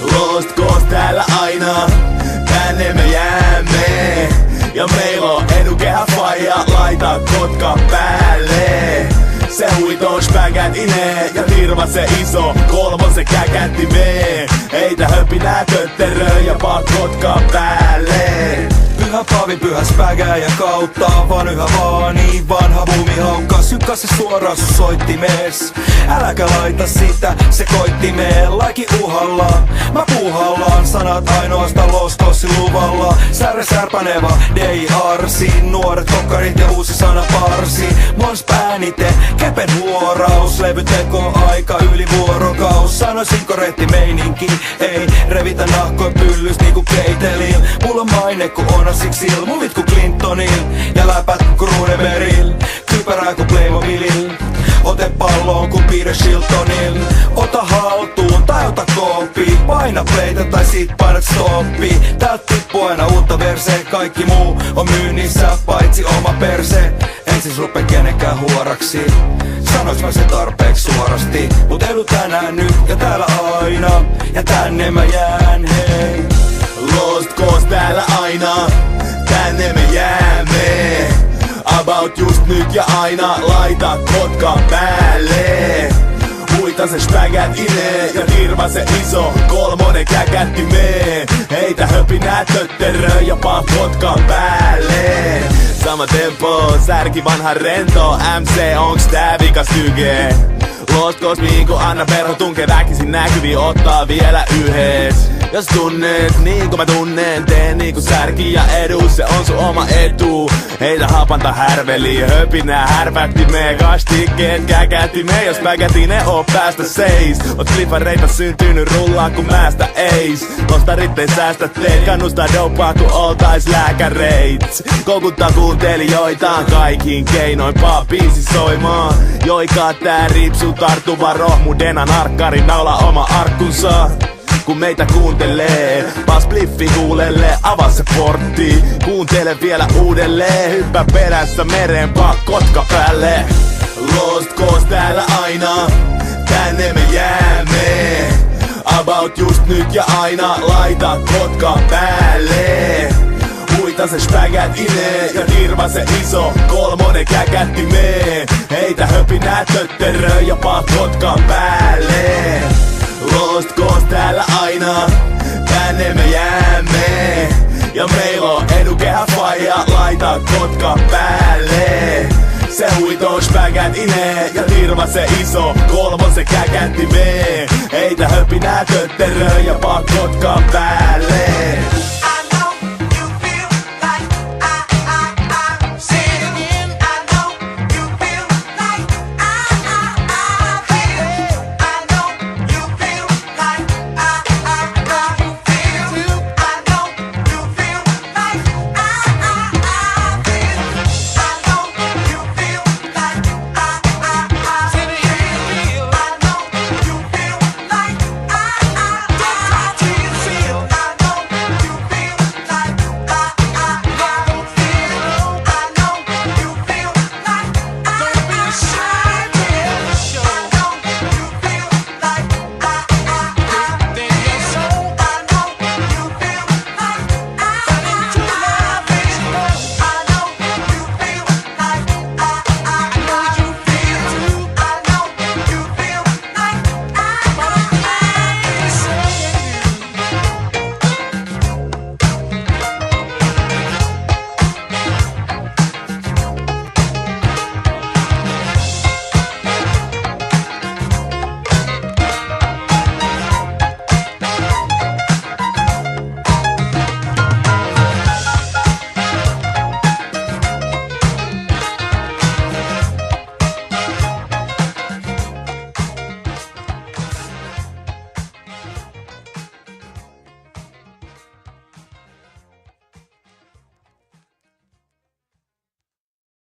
Lost Coast täällä aina, tänne me jäämme. Ja meillä on edukehä faija, laita kotka päälle. Se huiton spägätine ja tirva se iso kolmosen käkättimeen. Heitä höpinää tötterö ja vaan kotka päälle. Pyhä Paavi, pyhä spägää ja kautta, vaan yhä vaani, vanha buumi haukkaa. Sykkaa se suoraan sun soittimees. Äläkä laita sitä sekoittimeen, laiki uhalla. Mä puuhallaan sanat ainoastaan loskossi luvalla. Särre särpäneva, D.I.R.C. Nuoret kokkarit ja uusi sana parsi. Mons päänite, kepen huoraus. Levyteko aika yli vuorokaus. Sanoisinko rehti meininki, ei revitä nahkoin pyllys niinku keitelil. Mulla on maine ku Onasixil, muvit ku Clintonil ja läpät ku Runebergil. Kypärää ku Playmobilil, ote palloon ku Peter Shiltonil. Ota haltuun tai ota koppi, paina playtä tai sit painat stoppi. Täältä tippuu aina uutta versee, kaikki muu on myynnissä paitsi oma perse. En siis rupe kenenkään huoraksi, sanois mä se tarpeeksi suorasti. Mut edu tänään nyt ja täällä aina, ja tänne mä jään hei. Lost Coast täällä aina, tänne me jäämme. About just nyt ja aina, laita kotka päälle. Huita se spägätine ja tirva se iso kolmonen käkättimeen. Heitä höpinää tötterö ja vaan kotkan päälle. Sama tempo, särki vanha rento. MC onks tää vikas tyge? Lost Coast niinku anna perho tunke väkisin näkyviin, ottaa vielä yhes. Jos tunnet niinku mä tunnen, teen niinku särki ja edu, se on sun oma etu. Heitä hapanta härveli, höpinää härpättimeen, kastikkeet käkättimeen. Jos päkätine oo päästä seis, oot klippareita syntynyt rullaa kun määstä eis. Lostarit ei säästä teet, kannustaa dopaa kun oltais lääkäreit. Koukuttaa kuuntelijoitaan kaikin keinoin, paa biisi soimaan. Joikaa tää ripsu tarttuva rohmudena narkkari naula oma arkkunsa. Kun meitä kuuntelee, pas bliffi huulelle, avaa se portti. Kuuntele vielä uudelleen, hyppää perässä mereen, paa kotka päälle. Lost Coast täällä aina, tänne me jäämme. About just nyt ja aina, laita kotka päälle. Huita se spägätine ja tirva se iso kolmonen käkättimeen. Heitä höpinää tötterö ja paa kotkan päälle. Lost Coast täällä aina, tänne me jäämme. Ja meillä on edukehä faija, laita kotka päälle. Se huitoo spägätine ja tirva se iso kolmosen käkättimeen. Heitä höpinää tötterö ja paa kotkan päälle.